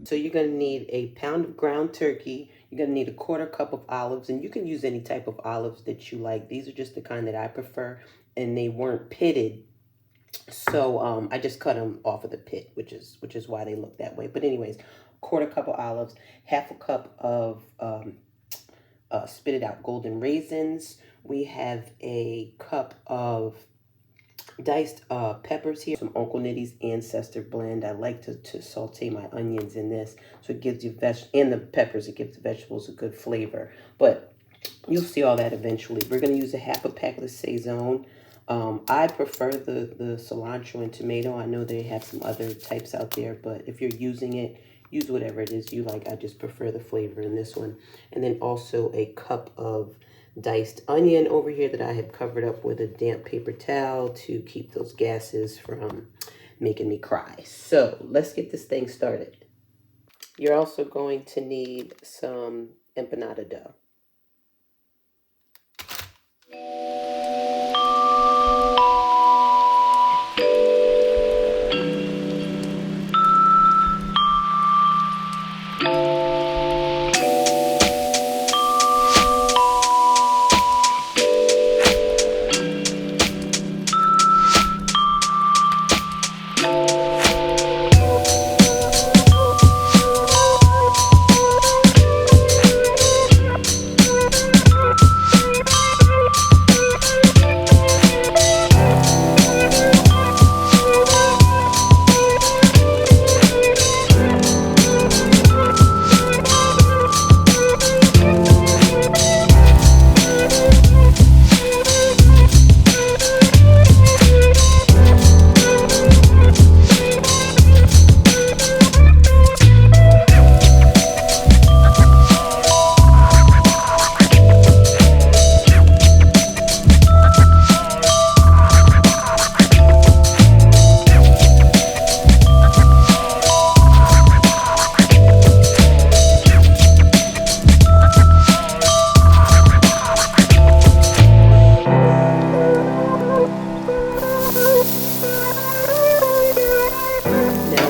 So you're going to need a pound of ground turkey. You're going to need a quarter cup of olives, and you can use any type of olives that you like. These are just the kind that I prefer, and they weren't pitted. So I just cut them off of the pit, which is why they look that way. But anyways, quarter cup of olives, half a cup of spit it out golden raisins. We have a cup of diced peppers here, some Uncle Nitty's ancestor blend. I like to saute my onions in this, so it gives you and the peppers, it gives the vegetables a good flavor. But you'll see all that eventually. We're going to use a half a pack of the Saison. I prefer the cilantro and tomato. I know they have some other types out there, but if you're using it, use whatever it is you like. I just prefer the flavor in this one. And then also a cup of diced onion over here that I have covered up with a damp paper towel to keep those gases from making me cry. So let's get this thing started. You're also going to need some empanada dough.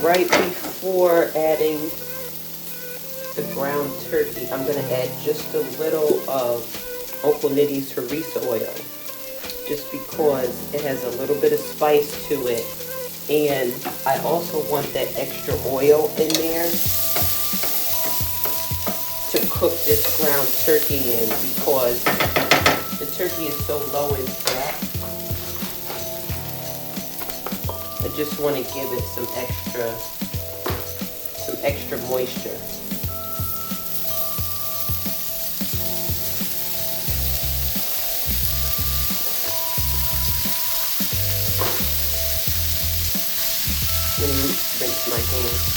Right before adding the ground turkey, I'm going to add just a little of Uncle Nitty's harissa oil, just because it has a little bit of spice to it, and I also want that extra oil in there to cook this ground turkey in, because the turkey is so low in fat. I just want to give it some extra moisture. Let me rinse my hands.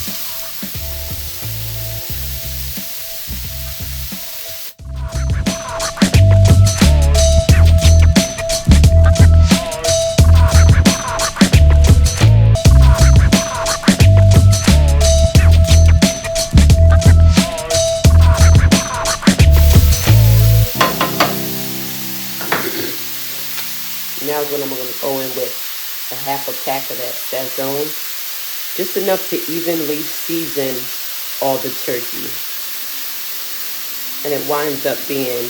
Now is when I'm going to go in with a half a pack of that Saison, just enough to evenly season all the turkey. And it winds up being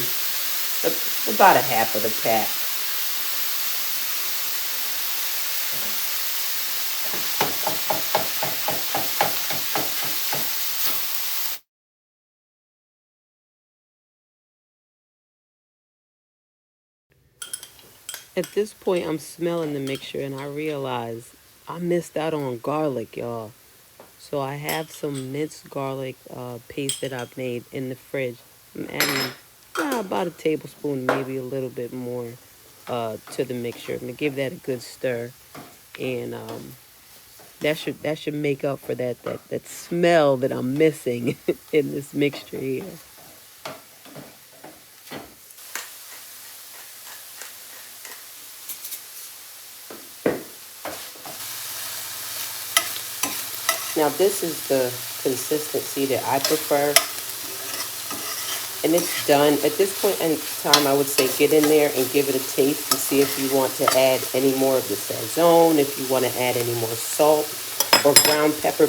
about a half of the pack. At this point, I'm smelling the mixture and I realize I missed out on garlic, y'all. So I have some minced garlic paste that I've made in the fridge. I'm adding about a tablespoon, maybe a little bit more to the mixture. I'm gonna give that a good stir, and that should make up for that smell that I'm missing in this mixture here. Now this is the consistency that I prefer. And it's done. At this point in time, I would say get in there and give it a taste and see if you want to add any more of the Saison, if you want to add any more salt or ground pepper.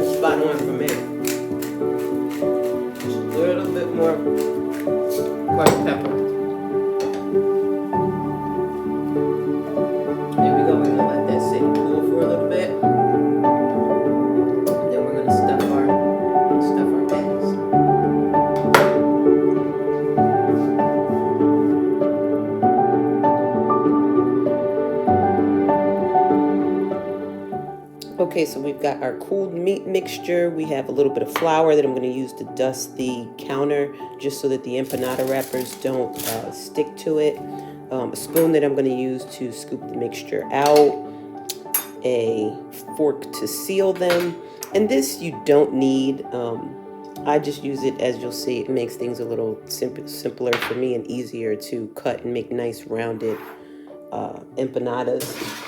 That's spot on for me. Just a little bit more white pepper. There we go. We're gonna let that sit and cool for a little bit. Then we're gonna stuff our bags. Okay, so we've got our cooled meat mixture. We have a little bit of flour that I'm going to use to dust the counter just so that the empanada wrappers don't stick to it. A spoon that I'm going to use to scoop the mixture out. A fork to seal them. And this you don't need. I just use it, as you'll see. It makes things a little simpler for me and easier to cut and make nice rounded empanadas.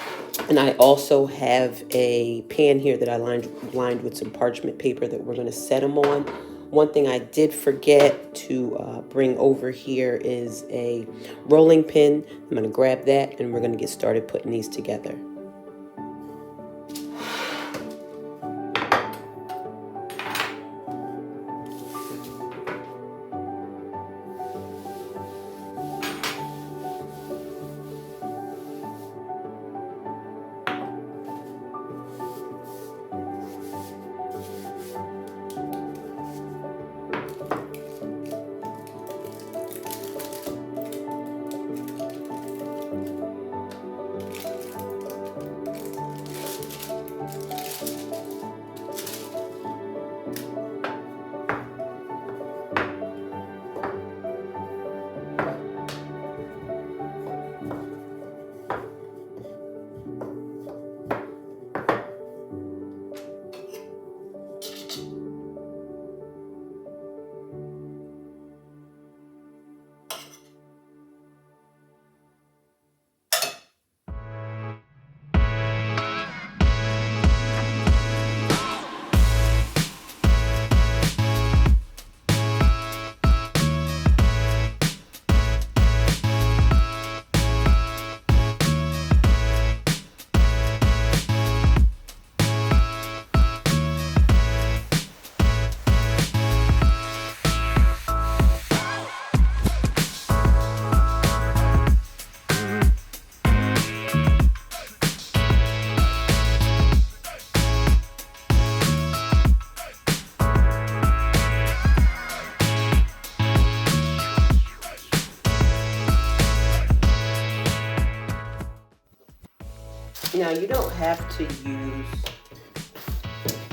And I also have a pan here that I lined with some parchment paper that we're going to set them on. One thing I did forget to bring over here is a rolling pin. I'm going to grab that and we're going to get started putting these together. Now you don't have to use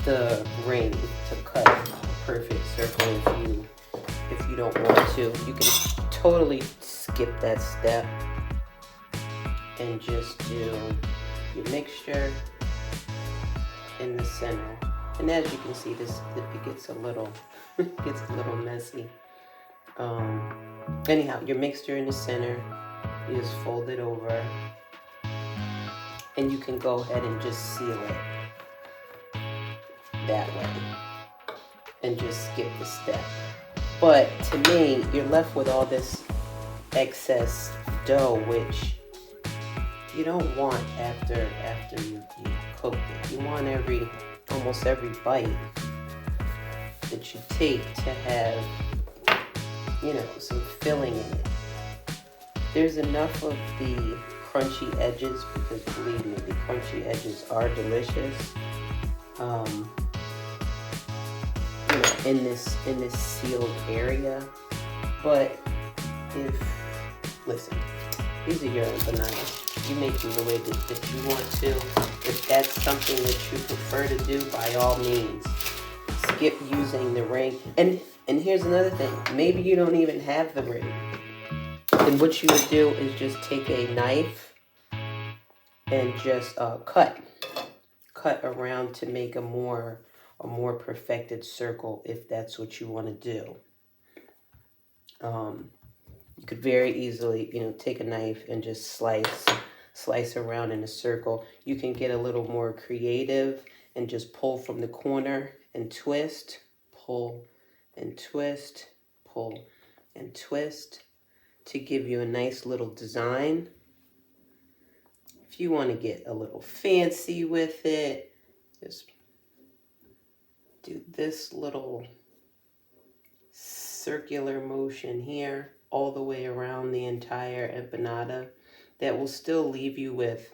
the ring to cut a perfect circle if you don't want to. You can totally skip that step and just do your mixture in the center. And as you can see, this it gets a little messy. Anyhow, your mixture in the center, you just fold it over. And you can go ahead and just seal it that way and just skip the step. But to me, you're left with all this excess dough, which you don't want after you cooked it. You want almost every bite that you take to have, some filling in it. There's enough of the crunchy edges, because believe me, the crunchy edges are delicious. In this sealed area. But listen, these are your empanadas. You make them the way that you want to. If that's something that you prefer to do, by all means, skip using the ring. And here's another thing. Maybe you don't even have the ring. And what you would do is just take a knife and just cut around to make a more perfected circle, if that's what you want to do. You could very easily, take a knife and just slice around in a circle. You can get a little more creative and just pull from the corner and twist, pull and twist, pull and twist, to give you a nice little design. If you want to get a little fancy with it, just do this little circular motion here all the way around the entire empanada. That will still leave you with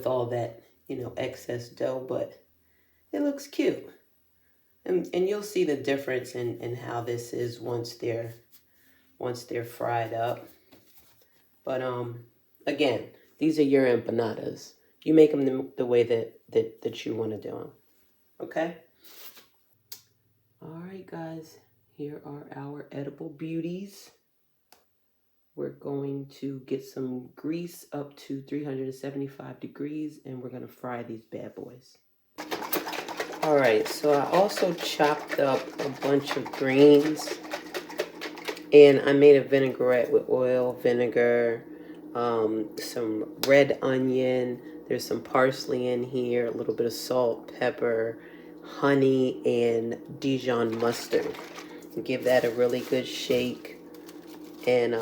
all that, you know, excess dough, but it looks cute. And you'll see the difference in how this is once they're fried up. But again, these are your empanadas. You make them the way that you want to do them. Okay? All right, guys. Here are our edible beauties. We're going to get some grease up to 375 degrees, and we're going to fry these bad boys. All right, so I also chopped up a bunch of greens, and I made a vinaigrette with oil, vinegar, some red onion. There's some parsley in here, a little bit of salt, pepper, honey, and Dijon mustard. Give that a really good shake, and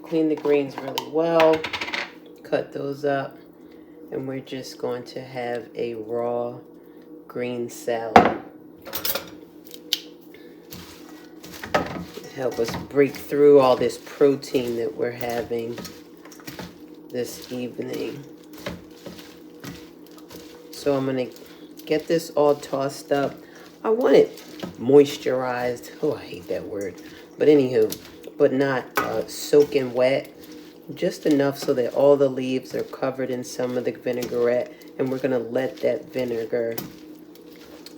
clean the greens really well. Cut those up, and we're just going to have a raw green salad. Help us break through all this protein that we're having this evening. So I'm going to get this all tossed up. I want it moisturized. Oh, I hate that word. But anywho, but not soaking wet. Just enough so that all the leaves are covered in some of the vinaigrette. And we're going to let that vinegar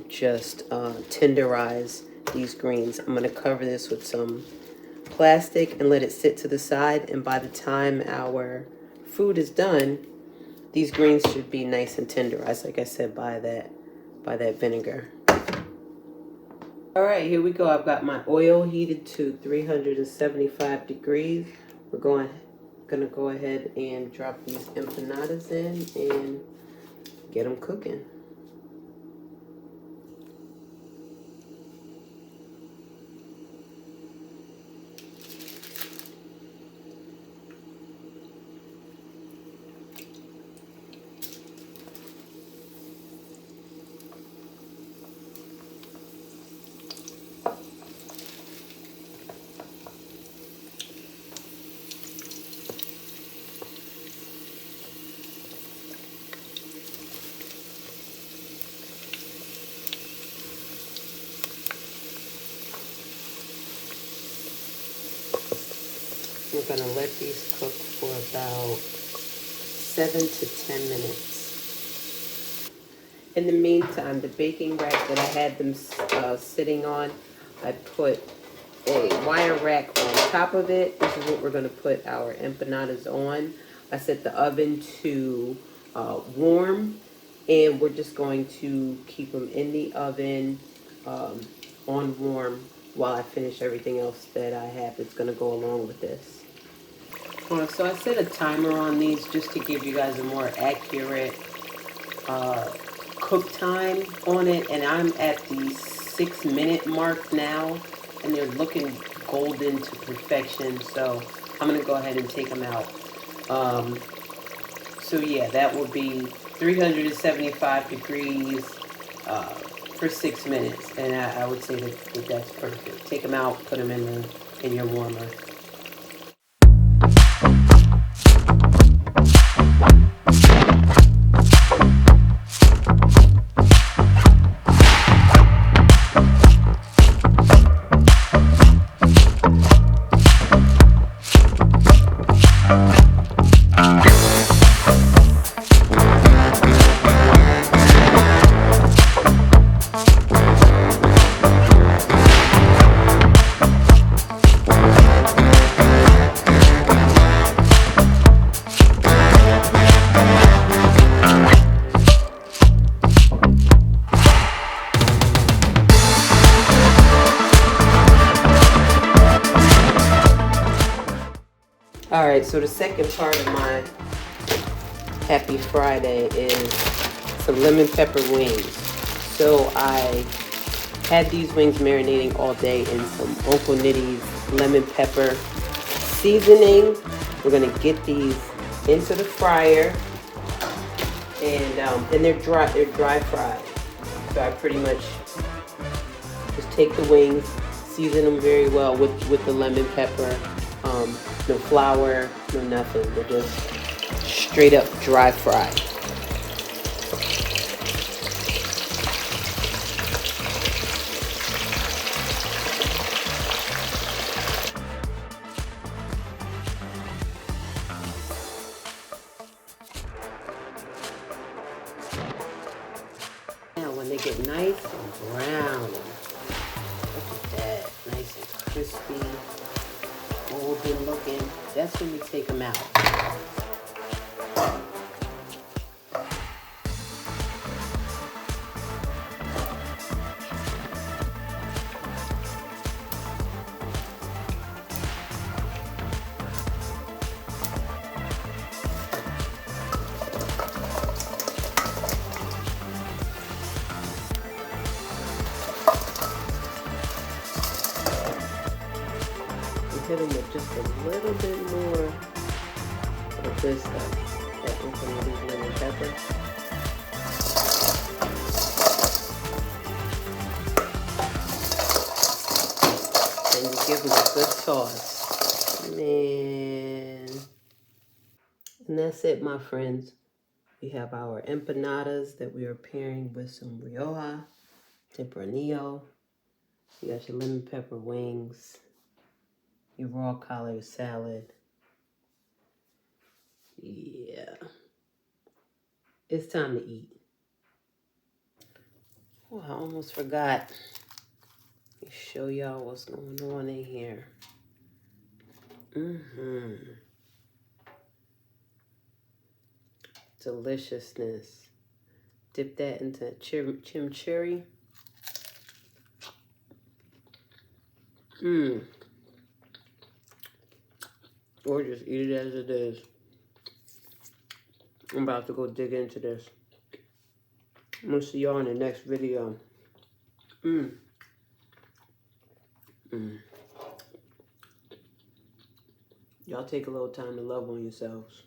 just tenderize these greens. I'm going to cover this with some plastic and let it sit to the side. And by the time our food is done, these greens should be nice and tenderized, like I said, by that vinegar. All right, here we go. I've got my oil heated to 375 degrees. We're gonna go ahead and drop these empanadas in and get them cooking. We're going to let these cook for about 7 to 10 minutes. In the meantime, the baking rack that I had them sitting on, I put a wire rack on top of it. This is what we're going to put our empanadas on. I set the oven to warm, and we're just going to keep them in the oven on warm while I finish everything else that I have that's going to go along with this. So I set a timer on these just to give you guys a more accurate cook time on it, and I'm at the 6-minute mark now, and they're looking golden to perfection, so I'm going to go ahead and take them out. So yeah, that will be 375 degrees for 6 minutes, and I would say that that's perfect. Take them out, put them in your warmer. Alright, so the second part of my Happy Friday is some lemon pepper wings. So I had these wings marinating all day in some Uncle Nitty's lemon pepper seasoning. We're going to get these into the fryer, and they're dry fried. So I pretty much just take the wings, season them very well with the lemon pepper. No flour, no nothing. They're just straight up dry fry. Now when they get nice and brown, look at that, nice and crispy, golden looking, that's when we take them out. Hit them with just a little bit more of this stuff, that unpretentious lemon pepper. And you give them a good toss. Man. And that's it, my friends. We have our empanadas that we are pairing with some Rioja, tempranillo. You got your lemon pepper wings, your raw collard salad. Yeah. It's time to eat. Oh, I almost forgot. Let me show y'all what's going on in here. Deliciousness. Dip that into chimichurri. Or just eat it as it is. I'm about to go dig into this. I'm gonna see y'all in the next video. Y'all take a little time to love on yourselves.